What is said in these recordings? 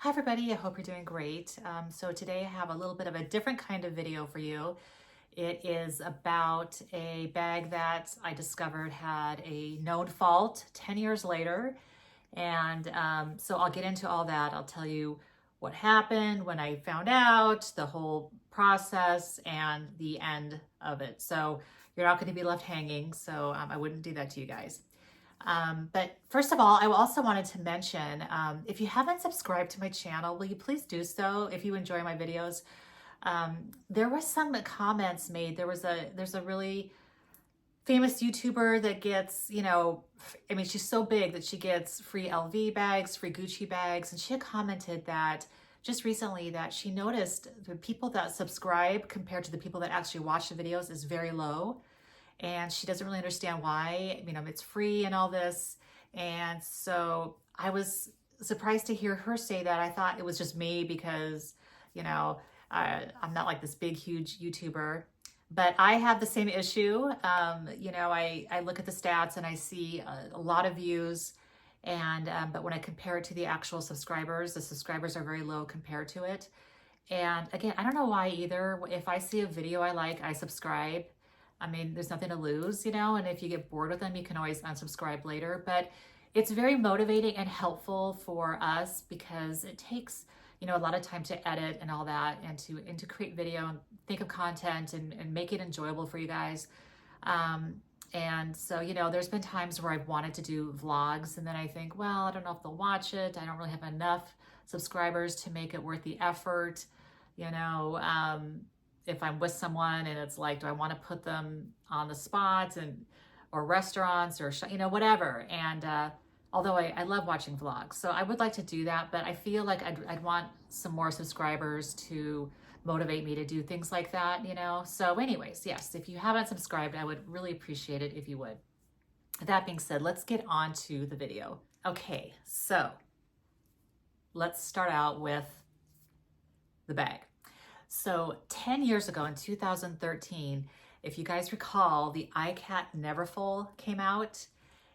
Hi everybody, I hope you're doing great. So today I have a little bit of a different kind of video for you. It is about a bag that I discovered had a known fault 10 years later. And so I'll get into all that. I'll tell you what happened when I found out, the whole process, and the end of it. So you're not going to be left hanging. So I wouldn't do that to you guys. But first of all, I also wanted to mention, if you haven't subscribed to my channel, will you please do so if you enjoy my videos? There was some comments made. There's a really famous YouTuber that gets, I mean, she's so big that she gets free LV bags, free Gucci bags. And she had commented that just recently that she noticed the people that subscribe compared to the people that actually watch the videos is very low. And she doesn't really understand why, it's free and all this. And so I was surprised to hear her say that. I thought it was just me because, I'm not like this big, huge YouTuber. But I have the same issue. I look at the stats and I see a lot of views. And but when I compare it to the actual subscribers, the subscribers are very low compared to it. And again, I don't know why either. If I see a video I like, I subscribe. I mean, there's nothing to lose, and if you get bored with them, you can always unsubscribe later. But it's very motivating and helpful for us because it takes, a lot of time to edit and all that and to create video and think of content and make it enjoyable for you guys. And so, there's been times where I've wanted to do vlogs and then I think, well, I don't know if they'll watch it. I don't really have enough subscribers to make it worth the effort, if I'm with someone and it's like, do I want to put them on the spot or restaurants or, whatever. And although I love watching vlogs, so I would like to do that, but I feel like I'd want some more subscribers to motivate me to do things like that, So anyways, yes, if you haven't subscribed, I would really appreciate it if you would. That being said, let's get on to the video. Okay, so let's start out with the bag. So 10 years ago in 2013, if you guys recall, the iCat Neverfull came out,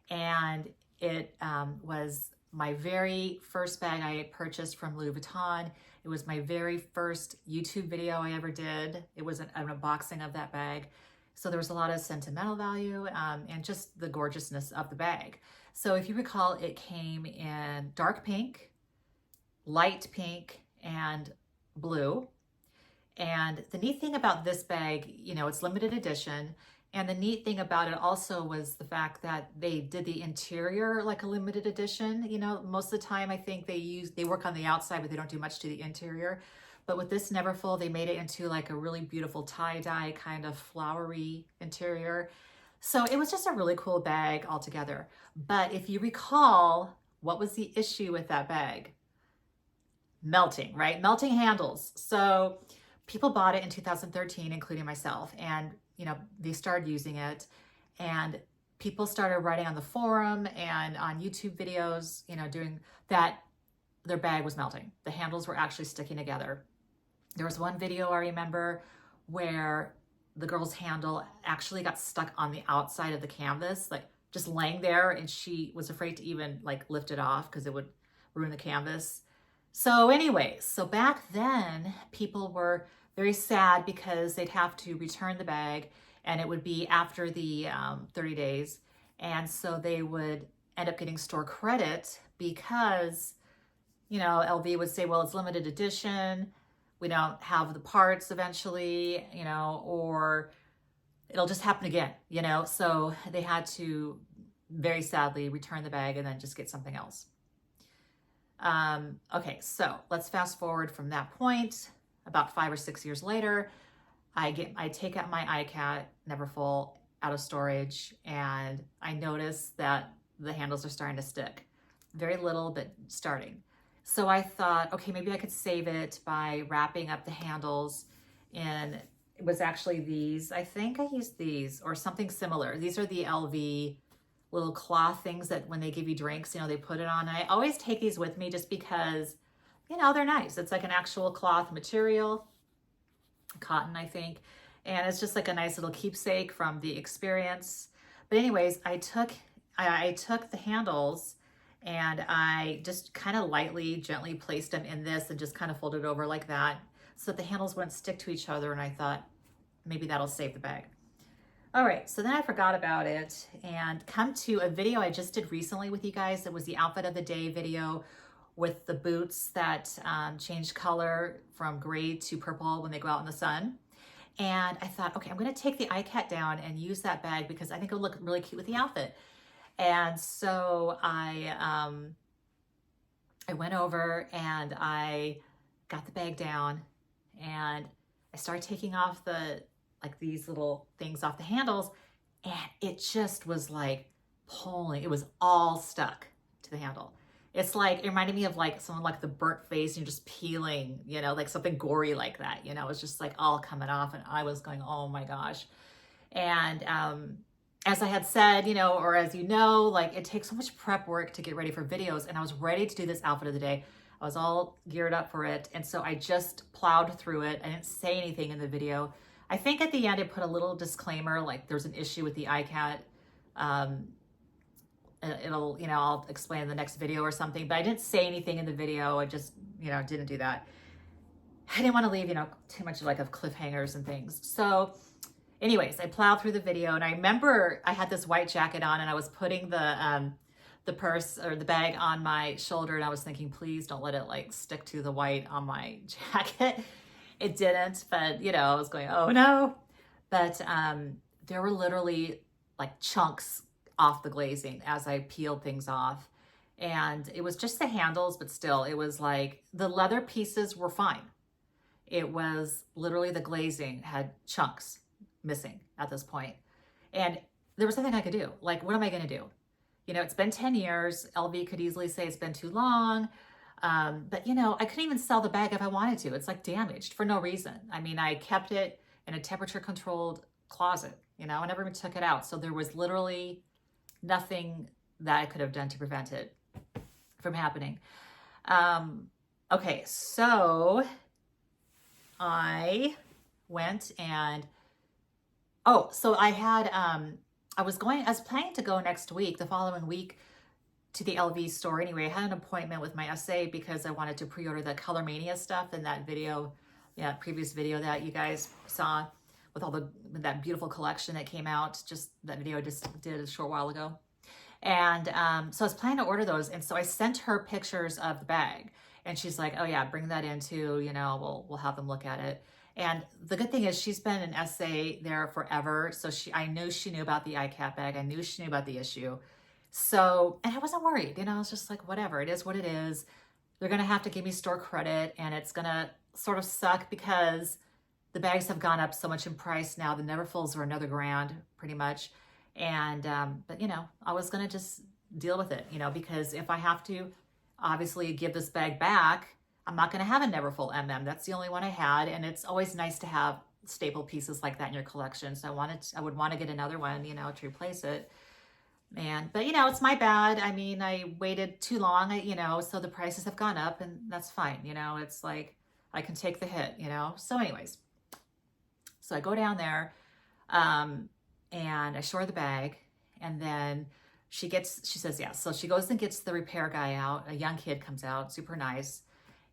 and it was my very first bag I purchased from Louis Vuitton. It was my very first YouTube video I ever did. It was an unboxing of that bag. So there was a lot of sentimental value and just the gorgeousness of the bag. So if you recall, it came in dark pink, light pink, and blue. And the neat thing about this bag, it's limited edition. And the neat thing about it also was the fact that they did the interior like a limited edition. Most of the time I think they work on the outside, but they don't do much to the interior. But with this Neverfull, they made it into like a really beautiful tie-dye kind of flowery interior. So it was just a really cool bag altogether. But if you recall, what was the issue with that bag? Melting, right? Melting handles. So people bought it in 2013, including myself, and they started using it, and people started writing on the forum and on YouTube videos, doing that. Their bag was melting. The handles were actually sticking together. There was one video I remember where the girl's handle actually got stuck on the outside of the canvas, like just laying there, and she was afraid to even like lift it off because it would ruin the canvas. So anyways, so back then people were very sad because they'd have to return the bag and it would be after the 30 days. And so they would end up getting store credit because, LV would say, well, it's limited edition. We don't have the parts eventually, or it'll just happen again, So they had to very sadly return the bag and then just get something else. Okay, so let's fast forward from that point. About 5 or 6 years later, I take out my iCat Neverfull out of storage, and I notice that the handles are starting to stick. Very little, but starting. So I thought, okay, maybe I could save it by wrapping up the handles in, it was actually these. I think I used these or something similar. These are the LV little cloth things that when they give you drinks, they put it on. And I always take these with me just because they're nice. It's like an actual cloth material, cotton, I think. And it's just like a nice little keepsake from the experience. But anyways, I took the handles And I just kind of lightly, gently placed them in this and just kind of folded over like that so that the handles wouldn't stick to each other. And I thought maybe that'll save the bag. All right, so then I forgot about it and come to a video I just did recently with you guys. It was the outfit of the day video with the boots that change color from gray to purple when they go out in the sun. And I thought, okay, I'm gonna take the iCat down and use that bag because I think it'll look really cute with the outfit. And so I went over and I got the bag down and I started taking off like these little things off the handles, and it just was like pulling. It was all stuck to the handle. It's like, it reminded me of like someone like the burnt face and you're just peeling, you know, like something gory like that, you know, it's just like all coming off, and I was going, oh my gosh. And as I had said, you know, or as you know, like it takes so much prep work to get ready for videos, and I was ready to do this outfit of the day. I was all geared up for it, and so I just plowed through it. I didn't say anything in the video. I think at the end I put a little disclaimer, like there's an issue with the iCat. It'll, you know, I'll explain in the next video or something, but I didn't say anything in the video. I just, you know, didn't do that. I didn't want to leave, you know, too much like of cliffhangers and things. So anyways, I plowed through the video, and I remember I had this white jacket on and I was putting the purse or the bag on my shoulder, and I was thinking, please don't let it like stick to the white on my jacket. It didn't, but you know, I was going, oh no. But there were literally like chunks off the glazing as I peeled things off. And it was just the handles, but still, it was like the leather pieces were fine. It was literally the glazing had chunks missing at this point. And there was nothing I could do. Like, what am I going to do? You know, it's been 10 years. LV could easily say it's been too long. But you know, I couldn't even sell the bag if I wanted to. It's like damaged for no reason. I mean, I kept it in a temperature controlled closet, you know, I never even took it out. So there was literally nothing that I could have done to prevent it from happening. Okay, so I went and, so I had, I was planning to go next week, the following week, to the LV store. Anyway, I had an appointment with my SA because I wanted to pre-order the Color Mania stuff in that video, previous video that you guys saw with all that beautiful collection that came out. Just that video I just did a short while ago. And so I was planning to order those. And so I sent her pictures of the bag, and she's like, oh yeah, bring that in too. You know, we'll have them look at it. And the good thing is she's been an SA there forever. So I knew she knew about the iCat bag. I knew she knew about the issue. So, and I wasn't worried, you know, I was just like, whatever, it is what it is. They're going to have to give me store credit, and it's going to sort of suck because the bags have gone up so much in price now. The Neverfulls are another grand pretty much. And, but you know, I was going to just deal with it, you know, because if I have to obviously give this bag back, I'm not going to have a Neverfull MM. That's the only one I had. And it's always nice to have staple pieces like that in your collection. So I would want to get another one, you know, to replace it. But you know, it's my bad. I mean, I waited too long, you know, so the prices have gone up, and that's fine. You know, it's like, I can take the hit, you know? So anyways, so I go down there, and I show her the bag, and then she says, yeah. So she goes and gets the repair guy out. A young kid comes out, super nice.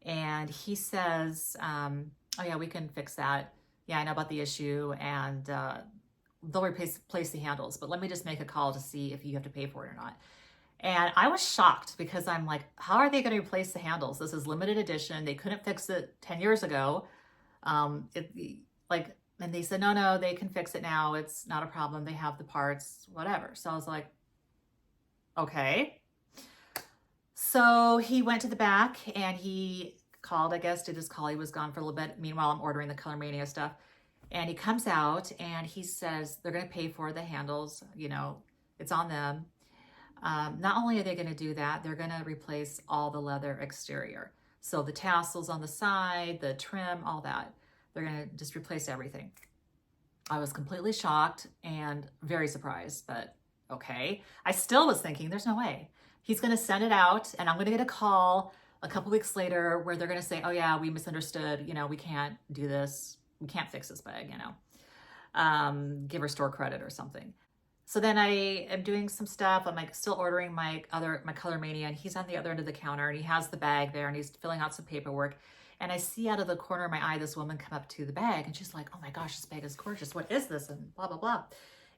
And he says, oh yeah, we can fix that. Yeah, I know about the issue, and, they'll replace the handles, but let me just make a call to see if you have to pay for it or not. And I was shocked because I'm like, how are they going to replace the handles? This is limited edition. They couldn't fix it 10 years ago. And they said, no, they can fix it now. It's not a problem. They have the parts, whatever. So I was like, okay. So he went to the back and he called, I guess, did his call. He was gone for a little bit. Meanwhile, I'm ordering the Color Mania stuff. And he comes out and he says they're going to pay for the handles. You know, it's on them. Not only are they going to do that, they're going to replace all the leather exterior. So the tassels on the side, the trim, all that. They're going to just replace everything. I was completely shocked and very surprised, but okay. I still was thinking, there's no way. He's going to send it out, and I'm going to get a call a couple weeks later where they're going to say, oh yeah, we misunderstood. You know, we can't do this. We can't fix this bag, you know, give her store credit or something. So then I am doing some stuff. I'm like still ordering my Color Mania, and he's on the other end of the counter and he has the bag there and he's filling out some paperwork. And I see out of the corner of my eye this woman come up to the bag and she's like, "Oh my gosh, this bag is gorgeous. What is this?" And blah, blah, blah.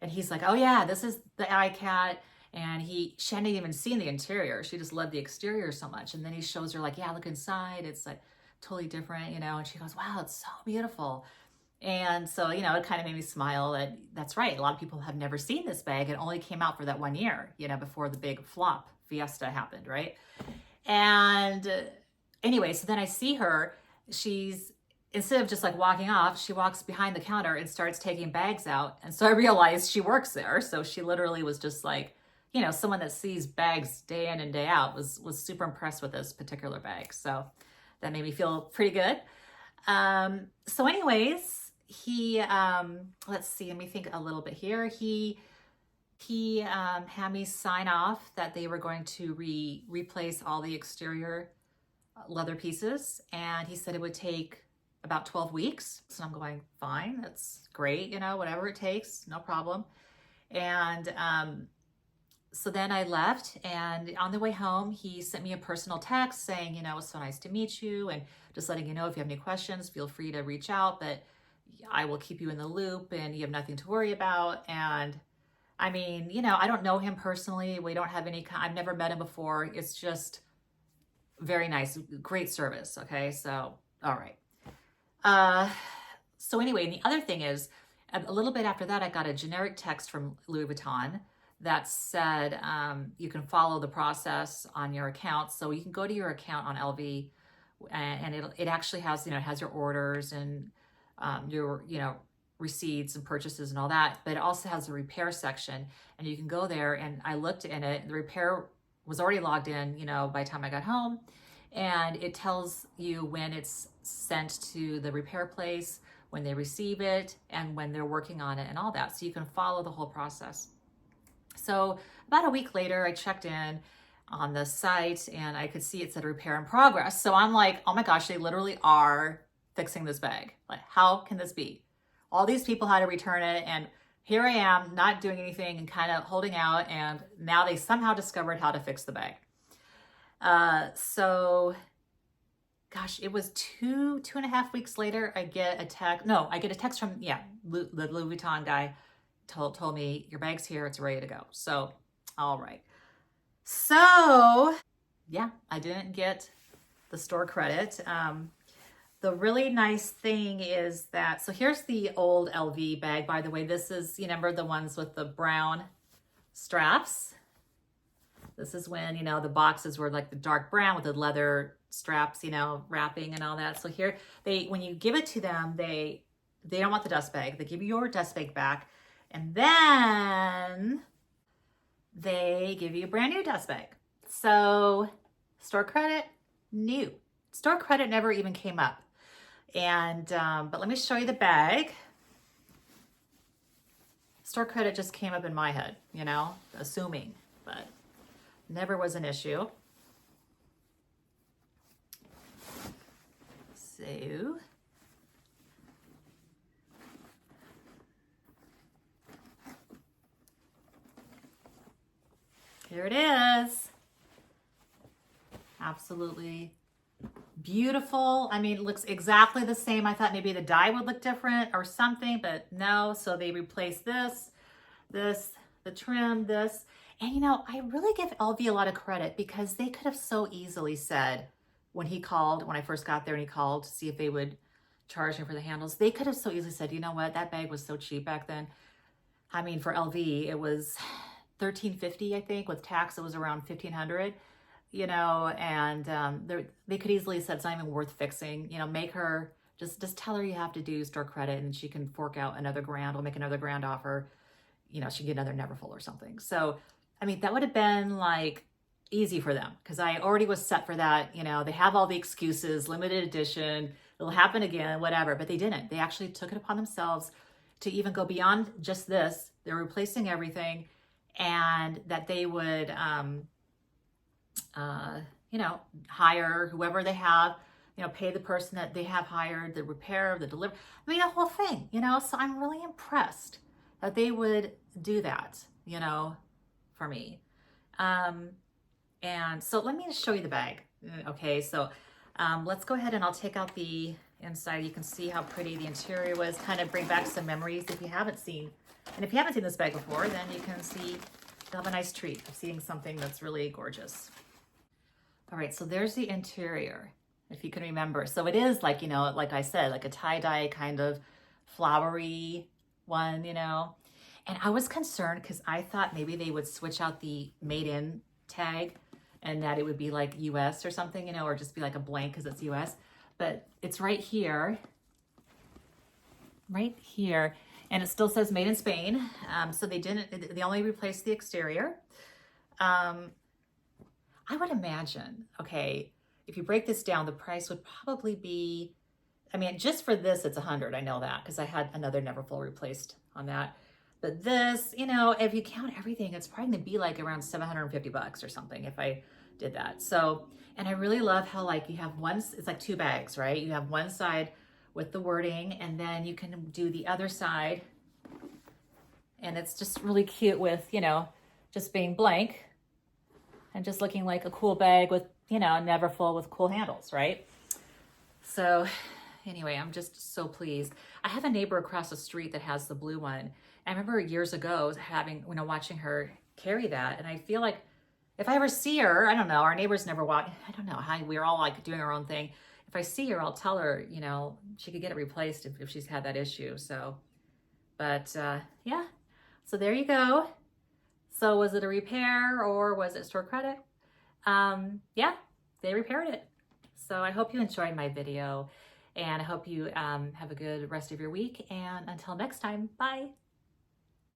And he's like, "Oh yeah, this is the iCat." And she hadn't even seen the interior. She just loved the exterior so much. And then he shows her like, "Yeah, look inside. It's like totally different, you know." And she goes, "Wow, it's so beautiful." And so, you know, it kind of made me smile that that's right. A lot of people have never seen this bag. It only came out for that 1 year, you know, before the big flop fiesta happened, right? And anyway, so then I see her. She's, instead of just like walking off, she walks behind the counter and starts taking bags out. And so I realized she works there. So she literally was just like, you know, someone that sees bags day in and day out was super impressed with this particular bag. So that made me feel pretty good. So anyways, let's see, let me think a little bit here. He had me sign off that they were going to replace all the exterior leather pieces. And he said it would take about 12 weeks. So I'm going, fine, that's great. You know, whatever it takes, no problem. And, so then I left, and on the way home, he sent me a personal text saying, you know, "It's so nice to meet you, and just letting you know if you have any questions, feel free to reach out, but I will keep you in the loop and you have nothing to worry about." And I mean, you know, I don't know him personally. We don't have I've never met him before. It's just very nice, great service. Okay. So, all right. So anyway, and the other thing is, a little bit after that, I got a generic text from Louis Vuitton that said, you can follow the process on your account. So you can go to your account on LV, and it actually has, you know, it has your orders and your, you know, receipts and purchases and all that, but it also has a repair section, and you can go there. And I looked in it, the repair was already logged in, you know, by the time I got home, and it tells you when it's sent to the repair place, when they receive it, and when they're working on it and all that. So you can follow the whole process. So about a week later, I checked in on the site and I could see it said repair in progress. So I'm like, oh my gosh, they literally are fixing this bag. Like, how can this be? All these people had to return it, and here I am not doing anything and kind of holding out, and now they somehow discovered how to fix the bag. So gosh, it was two and a half weeks later, I get a text from, the Louis Vuitton guy told me, "Your bag's here, it's ready to go." So, all right. So yeah, I didn't get the store credit. The really nice thing is that, so here's the old LV bag, by the way. This is, you remember the ones with the brown straps? This is when, you know, the boxes were like the dark brown with the leather straps, you know, wrapping and all that. So here, when you give it to them, they don't want the dust bag. They give you your dust bag back, and then they give you a brand new dust bag. So store credit, new. Store credit never even came up. And, but let me show you the bag. Store credit just came up in my head, you know, assuming, but never was an issue. So here it is. Absolutely beautiful. I mean, it looks exactly the same. I thought maybe the dye would look different or something, but no. So they replaced this, the trim, this. And you know, I really give LV a lot of credit, because they could have so easily said, when I first got there and he called to see if they would charge me for the handles, they could have so easily said, "You know what, that bag was so cheap back then." I mean, for LV, it was $1,350, I think. With tax, it was around $1,500. You know, and they could easily have said it's not even worth fixing. You know, make her, just tell her you have to do store credit, and she can fork out another grand. We'll make another grand offer. You know, she can get another Neverfull or something. So, I mean, that would have been like easy for them, because I already was set for that. You know, they have all the excuses, limited edition, it'll happen again, whatever. But they didn't. They actually took it upon themselves to even go beyond just this. They're replacing everything, and that they would, you know, hire whoever they have, you know, pay the person that they have hired, the repair, the delivery. I mean, the whole thing, you know. So I'm really impressed that they would do that, you know, for me. And so let me just show you the bag. Okay, so let's go ahead and I'll take out the inside. You can see how pretty the interior was, kind of bring back some memories if you haven't seen. And if you haven't seen this bag before, then you can see, you'll have a nice treat of seeing something that's really gorgeous. All right, so there's the interior, if you can remember. So it is like, you know, like I said, like a tie-dye kind of flowery one, you know. And I was concerned because I thought maybe they would switch out the made in tag and that it would be like US or something, you know, or just be like a blank because it's US. But it's right here, and it still says made in Spain. So they only replaced the exterior. I would imagine, okay, if you break this down, the price would probably be, I mean, just for this, it's 100. I know that because I had another Neverfull replaced on that. But this, you know, if you count everything, it's probably gonna be like around 750 bucks or something if I did that. So, and I really love how like you have one, it's like two bags, right? You have one side with the wording and then you can do the other side. And it's just really cute with, you know, just being blank and just looking like a cool bag with, you know, Neverfull with cool handles, right? So anyway, I'm just so pleased. I have a neighbor across the street that has the blue one. I remember years ago having, you know, watching her carry that. And I feel like if I ever see her, I don't know, our neighbors never walk, I don't know how, we're all like doing our own thing. If I see her, I'll tell her, you know, she could get it replaced if she's had that issue. So, but yeah, so there you go. So was it a repair or was it store credit? Yeah, they repaired it. So I hope you enjoyed my video and I hope you have a good rest of your week. And until next time, bye.